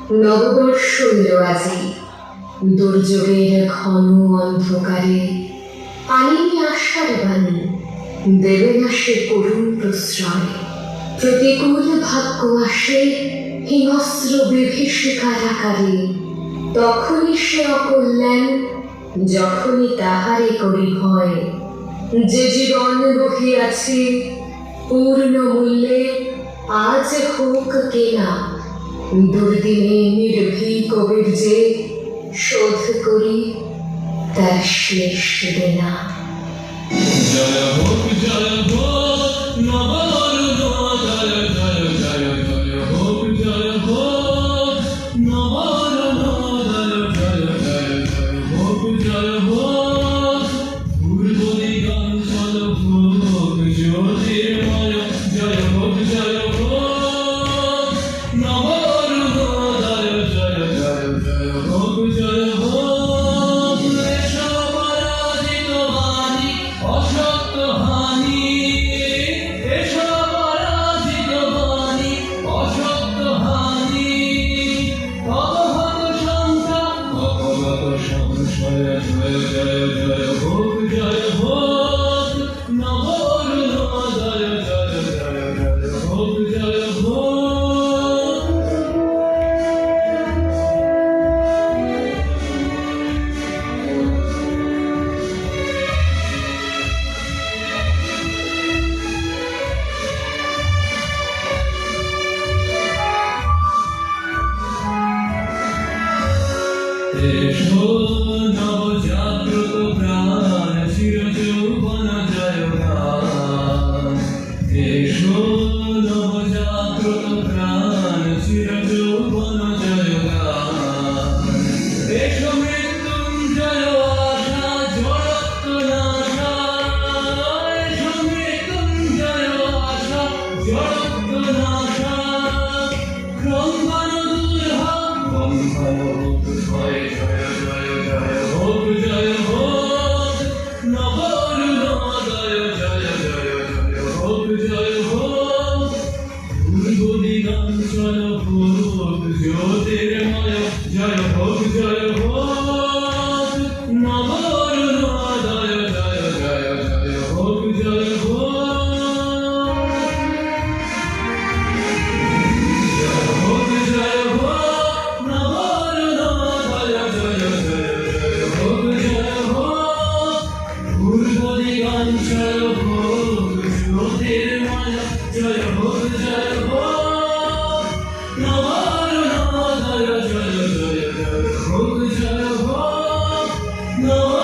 নববর্ষ এলো আজি, দুর্যোগের ঘন অন্ধকারে আনিনি আশার বাণী, দেবে না সে করুণ প্রশ্রয়। প্রতিকূল ভাগ্য আসে হিংস্র বিভীষিকার আকারে, তখনই সে অকল্যাণ, যখনই তাহারে করি ভয়। যে জীবন রহিয়াছে পূর্ণ মূল্যে, আজ হোক কেনা, দুর্দিনে নির্ভীক বীর্যে শোধ করি তার শেষ দেনা। জয় হোক নবরুণোদয়, জয় জয় জয় হোক নবরুণোদয়, জয় জয় জয় হোক পূর্ব দিগঞ্চল হোক জ্যোতির্ময়, জয় হোক নবরুণোদয়, জয় জয় জয় হোক পরাজিত বাণী অসত্য হানি, পরাজিত বাণী অসত্য হানি, অবহত সংখ্যা অপগত সংশয়, জয় জয় জয় হোক নবরুণোদয়, জয় জয় জয় হোক এসো নবজাগ্রত প্রাণ চির যৌবন জয় গান, এসো নবজাগ্রত প্রাণ চির যৌবন জয় গান, এসো মৃত্যুঞ্জয় আশা জড়ত্ব নাশা, এসো মৃত্যুঞ্জয় আশা জড়ত্ব নাশা, ক্রন্দন দুর্হা বন্ধন জয় জয় জয় জয় হোক নবরুণোদয়, জয় জয় জয় হোক পূর্ব দিগঞ্চল হোক জ্যোতির্ময়, জয় হোক নবরুণোদয়, জয় জয় জয় হোক পূর্ব দিগঞ্চল হোক জ্যোতির্ময়, জয় হোক নবরুণোদয়, জয় জয় জয় হোক